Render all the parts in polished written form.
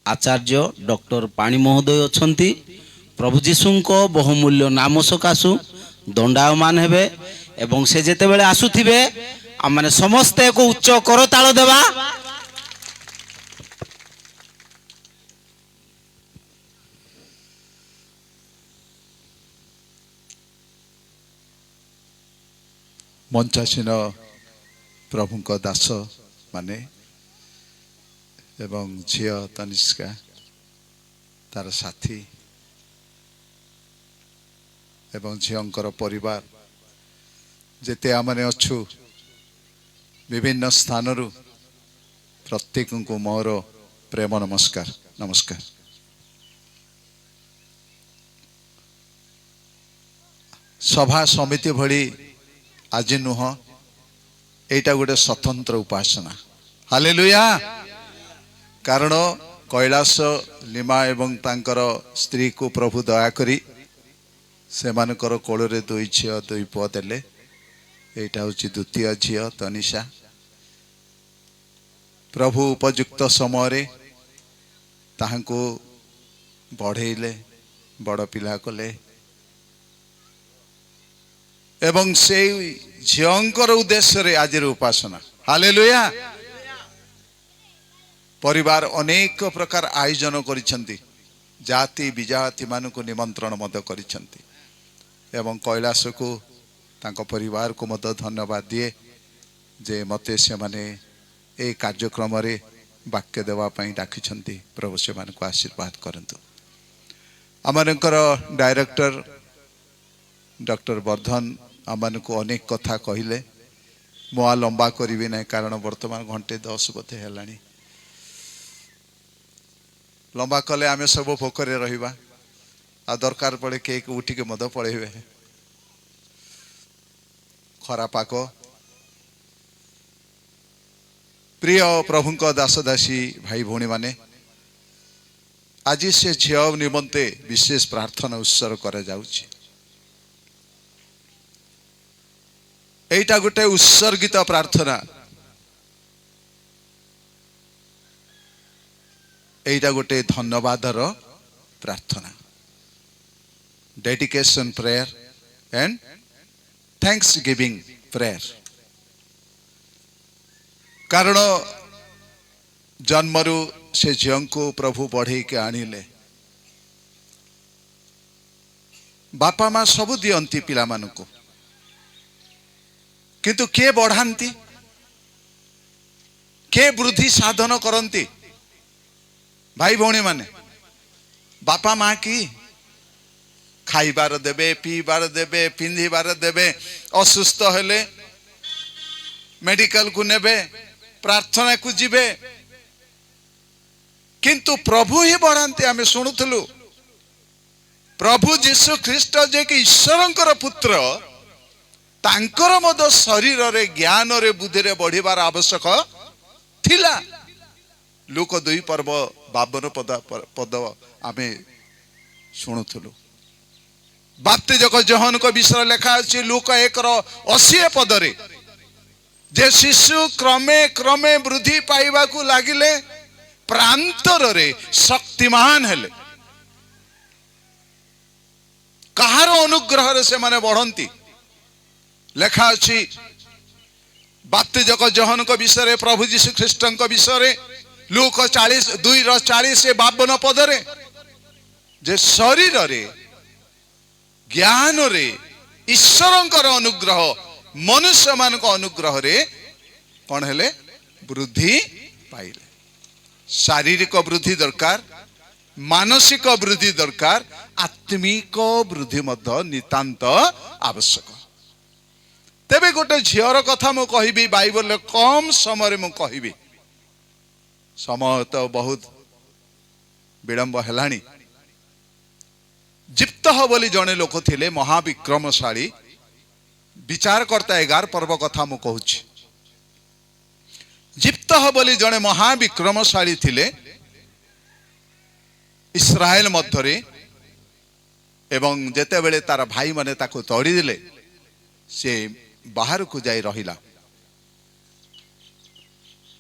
आचार्य doctor पाणी महोदय अछंती प्रभु जीशुंक बहुमूल्य नाम सकाशु दंडायमान हेबे एवं से जेते बेले आसुथिबे आम माने समस्ते को उच्च करताल देवा। मंचासीन प्रभुंक दास माने एवं झियो तनिष्का तार साथी एवं झियोंकर परिवार जेते आमने अच्छु विभिन्न स्थान प्रत्येक को मोर प्रेम नमस्कार। नमस्कार। सभा समिति भली आज नुह एटा गोटे स्वतंत्र उपासना। हालेलुया। कारण कैलाश लिमा एवं तांकर स्त्री को प्रभु दया करी से मानकर कोଳରେ दुई झियो दुई पुଅ देले। एटा होची द्वितीय झियो तनिषा। प्रभु उपयुक्त समय ताहांको बढ़ेले बड़ पिला कले एवं से झियोंकर उद्देश्य रे आज उपासना। हालेलुया। परिवार अनेक प्रकार आयोजन करिसेंती जाति विजाति मानक निमंत्रण मद करिसेंती एवं कैलाश को तांको परिवार को मद धन्यवाद दिए जे मते से माने ए कार्यक्रम रे वाक्य देवा पई डाकिसेंती। प्रभु से मान को आशीर्वाद करंतु। आमनकर डायरेक्टर डॉक्टर वर्धन आमन को अनेक कथा कहिले मुआ लंबा करिवे नै कारण वर्तमान घंटे 10 बते हेलानी। लंबा कले आमे सब भोकरे रहिबा आ दरकार पड़े के उठी के मद पड़ेबे खरा पाक। प्रिय प्रभुंक दासदासी भाई भौणी माने आज से झियो निमंते विशेष प्रार्थना उत्सर्ग करा जाउछि। एटा गोटे उत्सर्गित प्रार्थना। एटा गोटे धन्यवादर प्रार्थना। Dedication prayer and thanks giving prayer. कारण जन्मरु से झियों को प्रभु बढ़े के आनिले। बापा माँ सबु दियंती पिला मानकु किंतु के बढ़ांती के वृद्धि साधन करंती भाई भौणी माने बापा माँ की खाइबार देबे पीबार देबे पिंधिबार देबे असुस्थ हेले मेडिकल को नेबे प्रार्थना को जिबे किंतु प्रभु ही बढ़ांती। आमे सुनुथलु प्रभु जीशु ख्रीष्ट जे कि ईश्वरंकर पुत्र तांकर मद शरीर रे ज्ञान रे बुद्धि रे बढ़िबार आवश्यक थिला। लूक 2 पर्व 52 पद आमे शुणुथलु। बाप्तिजक जोहन को विषय लेखा अछि लूक 1:80 पदरे जे शिशु क्रमे क्रमे वृद्धि पाइबा को लागिले प्रांतर रे शक्तिमान हेले। कहार अनुग्रह रे से माने बढ़ंती लेखा अछि। बाप्तिजक जोहन को विषय प्रभु जीशु ख्रीष्टन को विषय लूक 2:40-52 पदरे जे शरीर रे ज्ञान रे ईश्वरंकर अनुग्रह मनुष्य मान को अनुग्रह रे कौन हेले वृद्धि पाइले। शारीरिक वृद्धि दरकार मानसिक वृद्धि दरकार आत्मिक वृद्धि मध्य नितांत आवश्यक। तेबे गोटे झियर कथा मु कहिबी बाइबल कम समय मु कहिबी समय तो बहुत विलंब हेलानी। जिप्तह बोली जने लोक थिले महाविक्रमशाली विचारकर्ता 11 पर्व कथा मु कहूछि। जिप्तह बोली जने महाविक्रमशाली थिले इस्राएल मध्यरे एवं जेते बेले तार भाई माने ताको तोड़ी दिले से बाहर को जाई रहिला।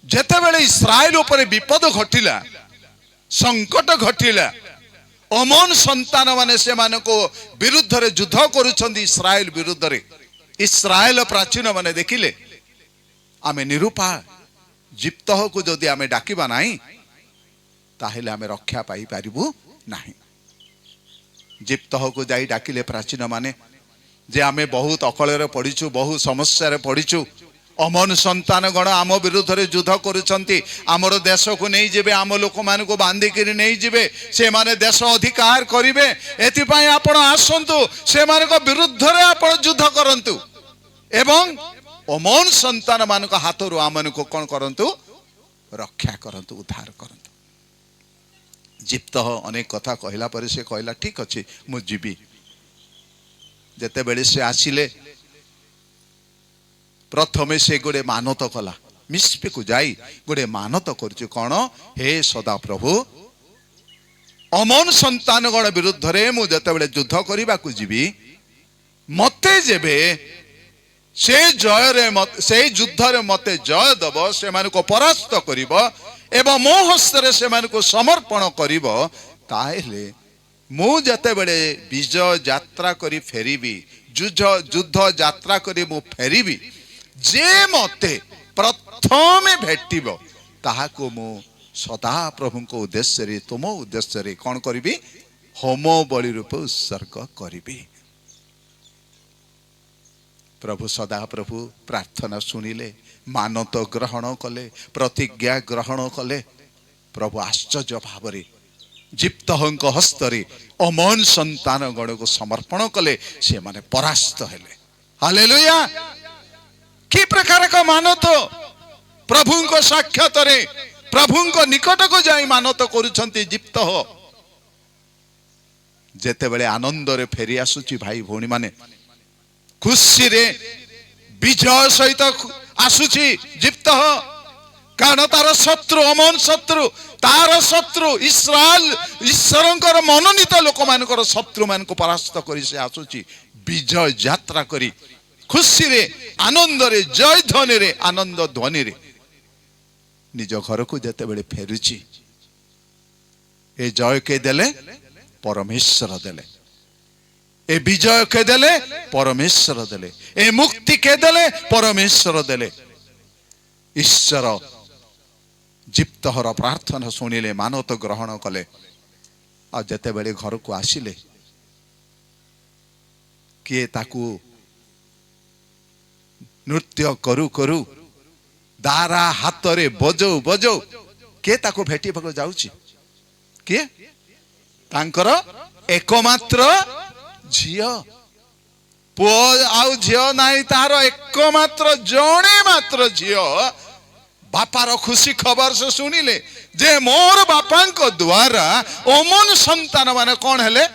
जेते बेले इस्राएल ऊपर विपद घटिला संकट घटिला अमन संतान माने से मानको विरुद्ध रे युद्ध करूछंदी इस्राएल विरुद्ध रे इस्राएल प्राचीन माने देखिले आमे निरुपाय जिप्तह को जदि आमे डाकिबा नाही ताहेले आमे रक्षा पाई पारिबु नाही। जिप्तह को जाई डाकिले प्राचीन माने जे आमे बहुत अकଳରେ पड़िछु बहुत समस्या रे पड़िछु अमन संतान गण आम विरुद्ध रे युद्ध करूछंती आमर देश को नहीं जेबे आम लोक मान को बांधी करी नहीं जेबे से माने देश अधिकार करिवे एति पई आपण आसंतु से मान को विरुद्ध रे आपण युद्ध करंतु एवं अमन संतान मान को हाथरू आमन को कोन करंतु रक्षा करंतु उद्धार करंतु। जिप्त अनेक कथा कहला पर से कहला ठीक अछि मु जीबी जेते बेले से आसिले प्रथमे से गोटे मानत कला मिस्पे को जाई गोटे मानत करछु कोन हे सदा प्रभु अमन संतान गण विरुद्ध रे मु जेते बेले युद्ध करिबा को जीबी मते जेबे से जय रे मत से युद्ध रे मते जय दब से मान को परास्त करिवो एवं मो हस्त रे से मान को समर्पण करिवो ताहेले मु जेते बेले विजय यात्रा करी फेरीबी युद्ध यात्रा करी मु फेरीबी जे मते प्रथमे भेटिबो ताहाको मु सदा प्रभु को उद्देश्य रे तुम उद्देश्य रे कोन करिबी होम बलि रूप उत्सर्ग करिबी। प्रभु सदा प्रभु प्रार्थना सुनिले मानत ग्रहण कले प्रतिज्ञा ग्रहण कले प्रभु आश्चर्य भावरे जिप्तहंक हस्तरे अमन संतान गण को समर्पण कले से माने परास्त हेले। हालेलुया। कि प्रकार का मानत प्रभु को साक्षात रे प्रभु को निकट को जाई मानत करूछंती जिप्तह जेते बेले आनंद रे फेरी आसुची भाई भौणी माने खुशी रे विजय सहित आसुची जिप्तह कारण तार शत्रु अमन शत्रु तार शत्रु इस्राएल ईश्वरंकर मनोनीत लोक मानकर शत्रु मान को परास्त करी से आसुची विजय यात्रा करी खुशी रे आनंद रे जय ध्वनि रे आनंद ध्वनि रे निज घर को जेते बेले फेरुची ए जय के देले परमेश्वर देले ए विजय के देले परमेश्वर देले ए मुक्ति के देले परमेश्वर देले। ईश्वर जिप्तहर प्रार्थना सुनिले मानत ग्रहण कले आ जेते बेले घर को आसिले किए ताकू नृत्य करू करू दारा हाथ रे बजौ बजौ के ताकू भेटी भाग जाउची के तांकर एकमात्र झियो पुओ आउ झियो नाही तार एकमात्र जणे मात्र झियो बापार खुशी खबर से सुनिले जे मोर बापांक द्वारा अमन संतान माने कोन हेले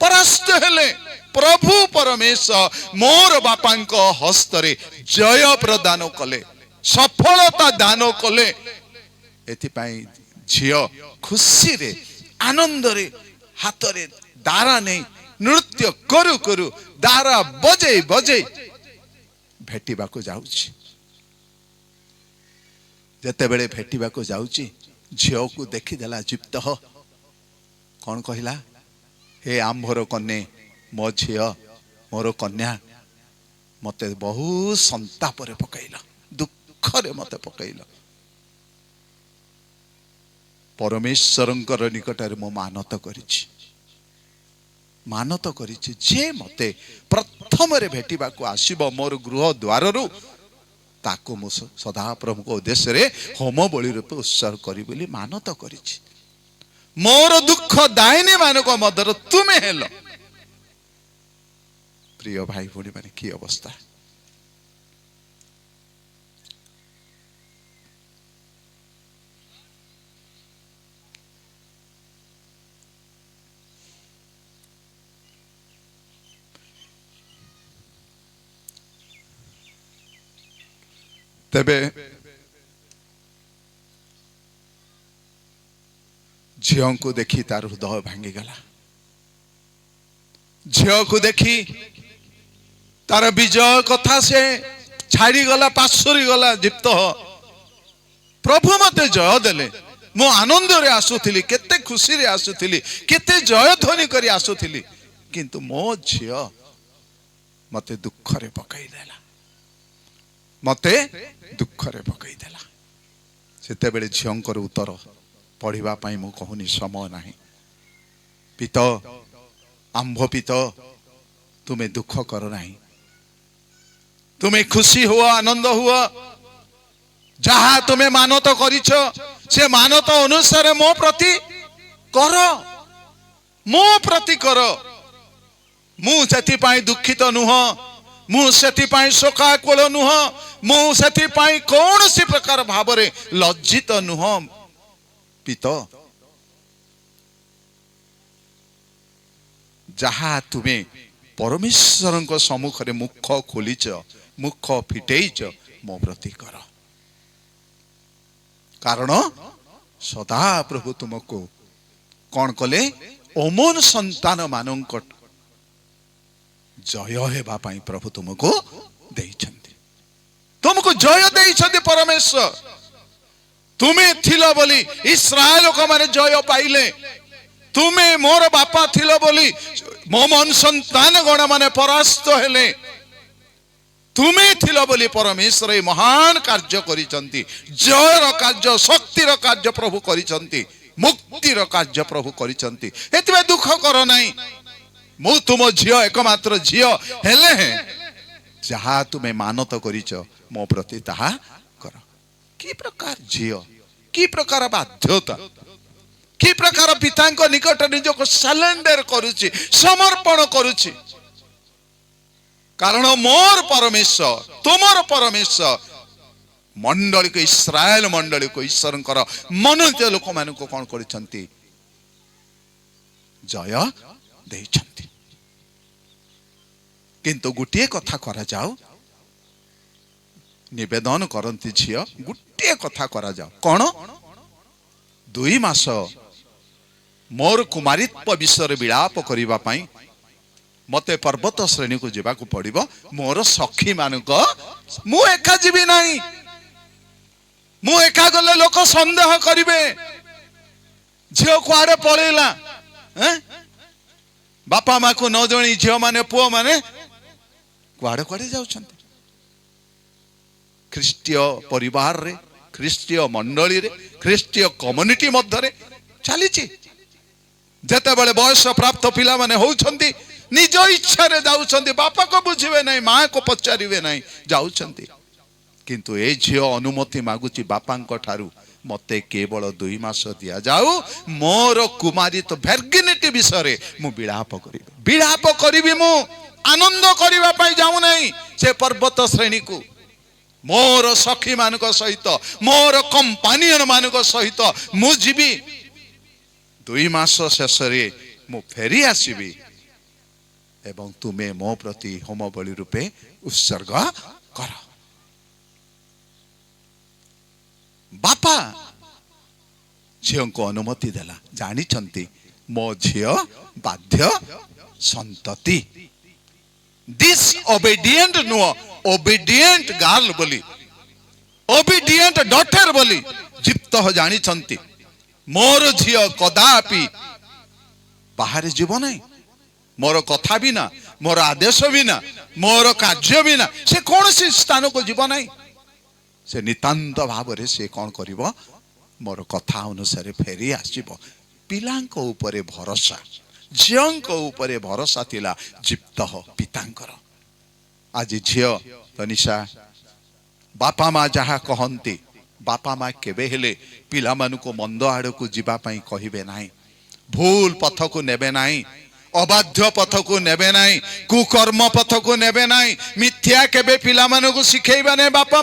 परास्त हेले प्रभु परमेश्वर मोर बापांक हस्तरे जय प्रदान कले सफलता दान कले एथि पई झियो खुशी रे आनंद रे हाथ रे दारा नहीं नृत्य करू करू दारा बजे बजे भेटिबा को जाउची जेते बेले भेटिबा को जाउची झियो को देखि देला जिप्त हो कोन कहिला हे आंभर कन्या मो झियो मोर कन्या मते बहुत संताप रे पकैला दुख रे मते पकैला परमेश्वरंकर निकटरे मो मानत करिछि जे मते प्रथम रे भेटिबा को आसीबो मोर गृह द्वार रु ताको मो सदा प्रभु को उद्देश्य रे होम बलि रूप उत्सर्ग करी बोली मानत करिछि मोर दुख दायनी मानक मदर तुमे हेलो। प्रिय भाई भौणी माने की अवस्था तेबे झियो को देखी तार हृदय भांगी गला झियो को देखी तार विजय कथा से छाड़ी गला पासुरी गला जिप्त प्रभु मते जय देले मु आनंद आसुली केते खुशी रे आसुली केते जय ध्वनि करी आसुली किंतु मो झियो मते दुख रे पकई देला मते दुख रे पकई देला सेते बेले झियोंकर उत्तर पढ़िबा पई मु कहूनी समय नाही पित आंभ पित तुम्हें दुख कर नाही तुम्हें खुशी हुआ आनंद हुआ जहा तुम्हें मानत करिछ से मानत अनुसार मो प्रति कर मो प्रति कर मु सेति पाई दुखित नुह मु सेति पाई शोकाकुल नुह मु सेति पाई कौन सी प्रकार भावरे लज्जित नुह पित जहा तुम्हें परमेश्वर सम्मुख रे मुख खोलीच मुख फिटेइच मो प्रति कर कारण सदा प्रभु तुमको कौन कले ओमन संतान मानक जय हेबा पाई प्रभु तुमको देइछन्ति तुमको जय देइछन्ति परमेश्वर तुम्हें थिलो बोली इस्राएल को माने जय पाइले तुम्हें मोर बापा थिलो बोली मो मन संतान गण माने परास्त हेले तुम्हें थिलो बोली परमेश्वर ए महान कार्य करिसंती जयर कार्य शक्तिर कार्य प्रभु करिसंती मुक्तिर कार्य प्रभु करिसंती एतबे दुख कर नाही मु तुम झियो एकमात्र झियो हेले हे जहा तुम्हें मानत करिछ मो प्रति ताहा कर की प्रकार झियो की प्रकार बाध्यता की प्रकार पिता निकट निजक सरेंडर करुछि समर्पण करुछि कारण मोर परमेश्वर तुमर परमेश्वर मंडली को इस्राएल मंडली को ईश्वर मनोनीत लोक मान कौन करिसंती जय देइछंती किंतु गोटे कथा करा जाओ निवेदन करती झियो गोटे कथा करा जाओ कौन 2 मास मोर कुमारित्व विषय विलाप करिबा पई मते पर्वत श्रेणी को जीवा को पड़िबो मोर सखी मानक मु एका जीवी नाही मु एका गले लोक संदेह करिवे झियो कुआरे पळेला बापा माँ को न जणी झियो माने पुओ माने कुआरे कुआरे जाउछन्ते ख्रीष्टीय परिवार रे ख्रीष्टीय मंडली रे ख्रीष्टीय कम्युनिटी मध्य रे चलीछि जेते बेले बयस प्राप्त पिला माने होउछन्ती निज इच्छा रे जाउछन्ती बापा को बुझिबे नाही माँ को पचारिबे नाही जाउछन्ती किंतु ए झियो अनुमति मागुची बापांको ठारू मते केवल 2 मास दिया जाऊ मोर कुमारी तो वर्जिनिटी विषय मु विलाप करिबी मु आनंद करिबा पई जाऊ नाही से पर्वत श्रेणी को मोर सखी मानक सहित मोर कंपानियन मानक सहित मु जीवी 2 मास शेष रे मु फेरी आसीबी एवं तुमे मो प्रति होम बलि रूपे उत्सर्ग कर बापा झियो को अनुमति देला जानी छंती मो झियो बाध्य संतति this obedient no obedient girl बोली ओबेडिएंट डॉटर बोली जिप्त हो जानी छंती मोर झियो कदापि बाहर जीव नहीं मोर कथा बिना मोर आदेश बिना मोर कार्य बिना से कौन सी स्थान को जीव नहीं से नितांत भाव रे से कौन करिवो मोर कथा अनुसार फेरी आसीबो पिलांको ऊपर भरोसा झियोंको ऊपर भरोसा थिला जिप्त हो पितांकर आज झियो तनिषा बापा माँ जहा कहंती बापा माँ केबे हेले पिला मानु को मंद आड़ को जीवा पई कहिबे नाही भूल पथ को नेबे नाही अबाध्य पथ को नेबे नाही कुकर्म पथ को नेबे नाही मिथ्या केबे पिला मानु को सिखेइबा नै बापा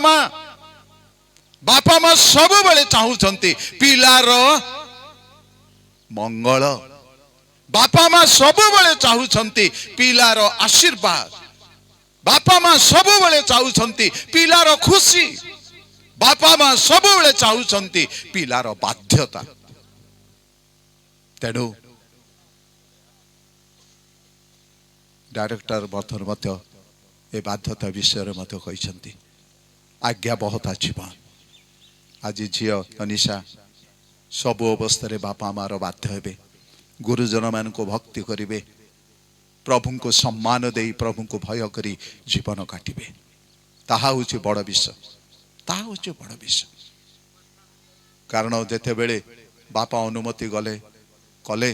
माँ सब बेले चाहूछंती पिलार मंगल बापा माँ सब बेले चाहूछंती पिलार आशीर्वाद बापा माँ सब बेले चाहूछंती पिलार खुशी बापा माँ सब बेले चाहूछंती पिलार बाध्यता तेणु डायरेक्टर बर्धन मध्य ए बाध्यता विषय मध्य कहिसंती आज्ञा बहुत आजीवन आज झियो तनिषा ସବୁ ଅବସ୍ଥାରେ ବାପା ମାର ବାଧ୍ୟ ହେବେ, ଗୁରୁଜନ ମାନଙ୍କୁ ଭକ୍ତି କରିବେ, ପ୍ରଭୁଙ୍କୁ ସମ୍ମାନ ଦେଇ ପ୍ରଭୁଙ୍କୁ ଭୟ କରି ଜୀବନ କାଟିବେ। ତାହା ହେଉଛି ବଡ଼ ବିଷୟ, ତାହା ହେଉଛି ବଡ଼ ବିଷୟ। କାରଣ ଯେତେବେଳେ ବାପା ଅନୁମତି କଲେ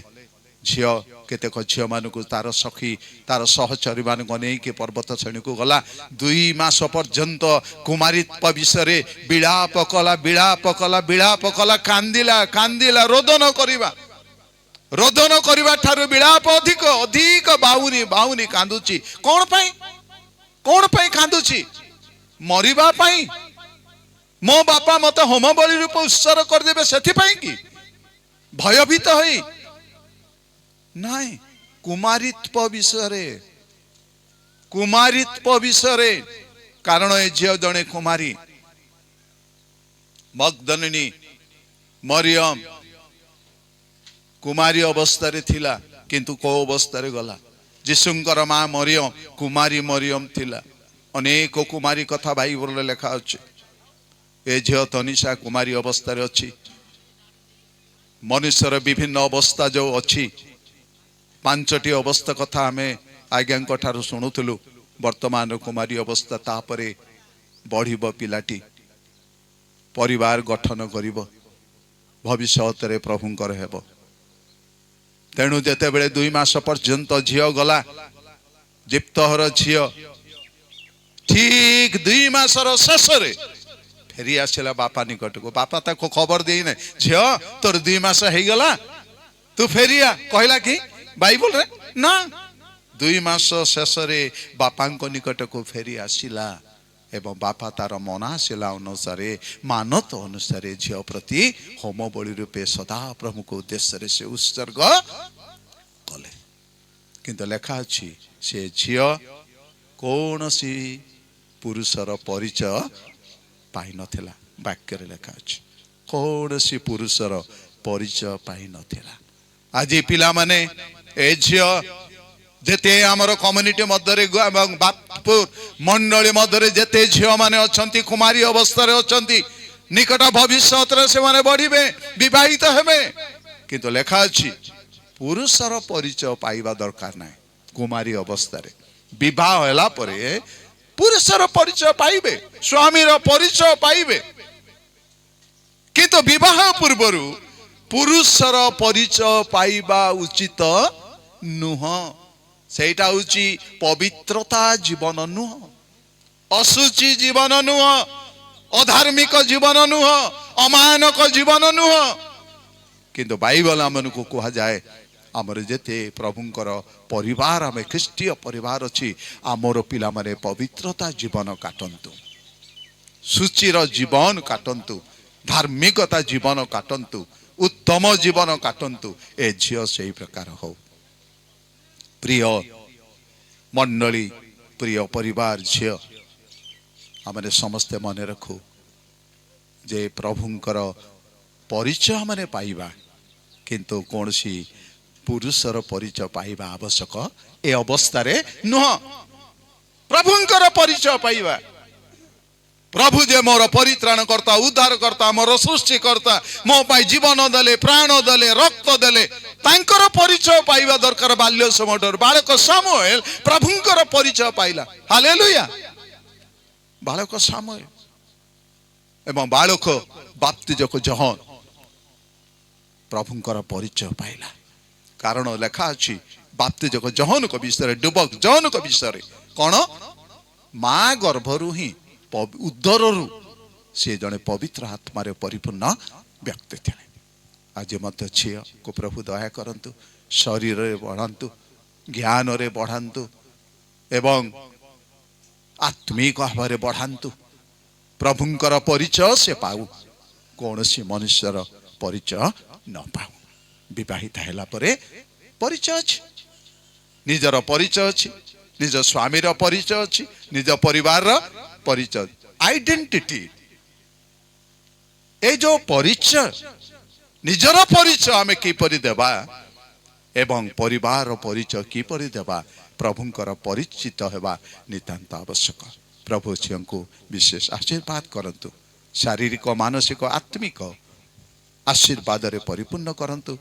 ଝିଅ କେତେକ ଝିଅମାନଙ୍କୁ ତାର ସଖୀ ତାର ସହଚରୀ ମାନଙ୍କୁ ନେଇକି ପର୍ବତ ଶ୍ରେଣୀକୁ ଗଲା। 2 ମାସ ପର୍ଯ୍ୟନ୍ତ କୁମାରୀତ୍ୱ ବିଷୟରେ ବିଳାପ କଲା, କାନ୍ଦିଲା। ରୋଦନ କରିବା ଠାରୁ ବିଳାପ ଅଧିକ ବାହୁନି କାନ୍ଦୁଛି। କଣ ପାଇଁ କାନ୍ଦୁଛି? ମରିବା ପାଇଁ? ମୋ ବାପା ମତେ ହୋମ ବଳି ରୂପ ଉତ୍ସର୍ଗ କରିଦେବେ ସେଥିପାଇଁ କି ଭୟଭୀତ ହୋଇ? ନାଇଁ, କୁମାରୀତ୍ୱ ବିଷୟରେ। କାରଣ ଏ ଝିଅ ଜଣେ କୁମାରୀ। ମଗଦଲିନୀ ମରିୟମ କୁମାରୀ ଅବସ୍ଥାରେ ଥିଲା, କିନ୍ତୁ କୋଉ ଅବସ୍ଥାରେ ଗଲା? ଯୀଶୁଙ୍କର ମା ମରିୟମ କୁମାରୀ ମରିୟମ ଥିଲା। ଅନେକ କୁମାରୀ କଥା ବାଇବଲରେ ଲେଖା ଅଛି। ଏ ଝିଅ ତନିଷା କୁମାରୀ ଅବସ୍ଥାରେ ଅଛି। ମନୁଷ୍ୟର ବିଭିନ୍ନ ଅବସ୍ଥା ଯୋଉ ଅଛି, 5ଟି ଅବସ୍ଥା କଥା ଆମେ ଆଜ୍ଞାଙ୍କ ଠାରୁ ଶୁଣୁଥିଲୁ। ବର୍ତ୍ତମାନ କୁମାରୀ ଅବସ୍ଥା, ତାପରେ ବଢିବ ପିଲାଟି, ପରିବାର ଗଠନ କରିବ, ଭବିଷ୍ୟତରେ ପ୍ରଭୁଙ୍କର ହେବ। ତେଣୁ ଯେତେବେଳେ 2 ମାସ ପର୍ଯ୍ୟନ୍ତ ଝିଅ ଗଲା, ଜିପ୍ତହର ଝିଅ ଠିକ 2 ମାସର ଶେଷରେ ଫେରି ଆସିଲା ବାପା ନିକଟକୁ। ବାପା ତାକୁ ଖବର ଦେଇନେ, ଝିଅ ତୋର 2 ମାସ ହେଇଗଲା, ତୁ ଫେରିଆ। କହିଲା କି ବାଇବଲରେ? ନା, 2 ମାସ ଶେଷରେ ବାପାଙ୍କ ନିକଟକୁ ଫେରି ଆସିଲା ଏବଂ ବାପା ତାର ମନାସିଲା ଅନୁସାରେ, ମାନତ ଅନୁସାରେ ଝିଅ ପ୍ରତି ହୋମ ବଳି ରୂପେ ସଦାପ୍ରଭୁଙ୍କ ଉଦ୍ଦେଶ୍ୟରେ ସେ ଉତ୍ସର୍ଗ କଲେ। କିନ୍ତୁ ଲେଖା ଅଛି ସେ ଝିଅ କୌଣସି ପୁରୁଷର ପରିଚୟ ପାଇନଥିଲା। ବାକ୍ୟରେ ଲେଖା ଅଛି କୌଣସି ପୁରୁଷର ପରିଚୟ ପାଇନଥିଲା। ଆଜି ପିଲାମାନେ, ଏ ଝିଅ ଯେତେ ଆମର କମ୍ୟୁନିଟି ମଧ୍ୟରେ ଏବଂ ବାପୁର ମଣ୍ଡଳୀ ମଧ୍ୟରେ ଯେତେ ଝିଅ ମାନେ ଅଛନ୍ତି, କୁମାରୀ ଅବସ୍ଥାରେ ଅଛନ୍ତି, ନିକଟ ଭବିଷ୍ୟତରେ ସେମାନେ ବଢିବେ, ବିବାହିତ ହେବେ। କିନ୍ତୁ ଲେଖା ଅଛି ପୁରୁଷର ପରିଚୟ ପାଇବା ଦରକାର ନାହିଁ। କୁମାରୀ ଅବସ୍ଥାରେ ବିବାହ ହେଲା ପରେ ପୁରୁଷର ପରିଚୟ ପାଇବେ, ସ୍ୱାମୀର ପରିଚୟ ପାଇବେ, କିନ୍ତୁ ବିବାହ ପୂର୍ବରୁ ପୁରୁଷର ପରିଚୟ ପାଇବା ଉଚିତ ନୁହଁ। ସେଇଟା ହେଉଛି ପବିତ୍ରତା ଜୀବନ ନୁହଁ, ଅଶୁଚି ଜୀବନ ନୁହଁ, ଅଧାର୍ମିକ ଜୀବନ ନୁହଁ, ଅମାନକ ଜୀବନ ନୁହଁ। କିନ୍ତୁ ବାଇବଲ ଆମକୁ କୁହାଯାଏ, ଆମର ଯେତେ ପ୍ରଭୁଙ୍କର ପରିବାର, ଆମେ ଖ୍ରୀଷ୍ଟୀୟ ପରିବାର ଅଛି, ଆମର ପିଲାମାନେ ପବିତ୍ରତା ଜୀବନ କାଟନ୍ତୁ, ସୂଚିର ଜୀବନ କାଟନ୍ତୁ, ଧାର୍ମିକତା ଜୀବନ କାଟନ୍ତୁ, ଉତ୍ତମ ଜୀବନ କାଟନ୍ତୁ। ଏ ଝିଅ ସେଇ ପ୍ରକାର ହଉ। ପ୍ରିୟ ମଣ୍ଡଳୀ, ପ୍ରିୟ ପରିବାର, ଝିଅ ଆମେ ସମସ୍ତେ ମନେ ରଖୁ ଯେ ପ୍ରଭୁଙ୍କର ପରିଚୟ ଆମେ ପାଇବା, କିନ୍ତୁ କୌଣସି ପୁରୁଷର ପରିଚୟ ପାଇବା ଆବଶ୍ୟକ ଏ ଅବସ୍ଥାରେ ନୁହଁ। ପ୍ରଭୁଙ୍କର ପରିଚୟ ପାଇବା, ପ୍ରଭୁ ଯେ ମୋର ପରିତ୍ରାଣ କର୍ତ୍ତା, ଉଦ୍ଧାର କର୍ତ୍ତା, ମୋର ସୃଷ୍ଟିକର୍ତ୍ତା, ମୋ ପାଇଁ ଜୀବନ ଦେଲେ, ପ୍ରାଣ ଦେଲେ, ରକ୍ତ ଦେଲେ, ତାଙ୍କର ପରିଚୟ ପାଇବା ଦରକାର। ବାଲ୍ୟ ସମୟଠାରୁ ବାଳକ ସାମୁଏଲ ପ୍ରଭୁଙ୍କର ପରିଚୟ ପାଇଲା। ହାଲେଲୁୟା। ବାଳକ ସାମୁଏଲ ଏବଂ ବାଳକ ବାପ୍ତିଜକ ଜହନ ପ୍ରଭୁଙ୍କର ପରିଚୟ ପାଇଲା। କାରଣ ଲେଖା ଅଛି ବାପ୍ତିଜକ ଜହନଙ୍କ ବିଷୟରେ, ଡୁବକ ଜହନଙ୍କ ବିଷୟରେ କଣ? ମା ଗର୍ଭରୁ ହିଁ, ଉଦରରୁ ସେ ଜଣେ ପବିତ୍ର ଆତ୍ମାରେ ପରିପୂର୍ଣ୍ଣ ବ୍ୟକ୍ତି ଥିଲେ। ଆଜି ମଧ୍ୟ ଝିଅକୁ ପ୍ରଭୁ ଦୟା କରନ୍ତୁ, ଶରୀରରେ ବଢ଼ାନ୍ତୁ, ଜ୍ଞାନରେ ବଢ଼ାନ୍ତୁ ଏବଂ ଆତ୍ମିକ ଭାବରେ ବଢ଼ାନ୍ତୁ। ପ୍ରଭୁଙ୍କର ପରିଚୟ ସେ ପାଉ, କୌଣସି ମନୁଷ୍ୟର ପରିଚୟ ନ ପାଉ। ବିବାହିତ ହେଲା ପରେ ପରିଚୟ ଅଛି, ନିଜର ପରିଚୟ ଅଛି, ନିଜ ସ୍ୱାମୀର ପରିଚୟ ଅଛି, ନିଜ ପରିବାରର ପରିଚୟ, ଆଇଡେଣ୍ଟିଟି। ଏ ଯୋଉ ପରିଚୟ, ନିଜର ପରିଚୟ ଆମେ କିପରି ଦେବା ଏବଂ ପରିବାର ପରିଚୟ କିପରି ଦେବା, ପ୍ରଭୁଙ୍କର ପରିଚିତ ହେବା ନିତାନ୍ତ ଆବଶ୍ୟକ। ପ୍ରଭୁ ଝିଅଙ୍କୁ ବିଶେଷ ଆଶୀର୍ବାଦ କରନ୍ତୁ, ଶାରୀରିକ, ମାନସିକ, ଆତ୍ମିକ ଆଶୀର୍ବାଦରେ ପରିପୂର୍ଣ୍ଣ କରନ୍ତୁ,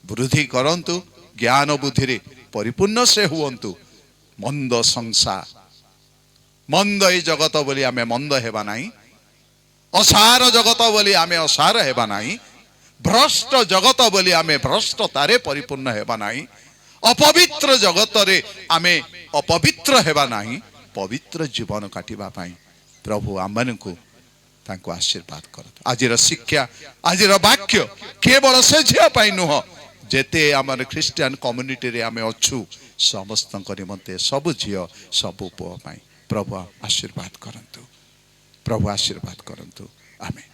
ବୃଦ୍ଧି କରନ୍ତୁ, ଜ୍ଞାନ ବୁଦ୍ଧିରେ ପରିପୂର୍ଣ୍ଣ ସେ ହୁଅନ୍ତୁ। ମନ୍ଦ ସଂସାର, ମନ୍ଦ ଏଇ ଜଗତ ବୋଲି ଆମେ ମନ୍ଦ ହେବା ନାହିଁ, ଅସାର ଜଗତ ବୋଲି ଆମେ ଅସାର ହେବା ନାହିଁ, ଭ୍ରଷ୍ଟ ଜଗତ ବୋଲି ଆମେ ଭ୍ରଷ୍ଟତାରେ ପରିପୂର୍ଣ୍ଣ ହେବା ନାହିଁ, ଅପବିତ୍ର ଜଗତରେ ଆମେ ଅପବିତ୍ର ହେବା ନାହିଁ, ପବିତ୍ର ଜୀବନ କାଟିବା ପାଇଁ ପ୍ରଭୁ ଆମମାନଙ୍କୁ ତାଙ୍କୁ ଆଶୀର୍ବାଦ କରନ୍ତୁ। ଆଜିର ଶିକ୍ଷା, ଆଜିର ବାକ୍ୟ କେବଳ ସେ ଝିଅ ପାଇଁ ନୁହଁ, ଯେତେ ଆମର ଖ୍ରୀଷ୍ଟିଆନ କମ୍ୟୁନିଟିରେ ଆମେ ଅଛୁ ସମସ୍ତଙ୍କ ନିମନ୍ତେ, ସବୁ ଝିଅ ସବୁ ପୁଅ ପାଇଁ ପ୍ରଭୁ ଆଶୀର୍ବାଦ କରନ୍ତୁ, ପ୍ରଭୁ ଆଶୀର୍ବାଦ କରନ୍ତୁ। ଆମେନ୍।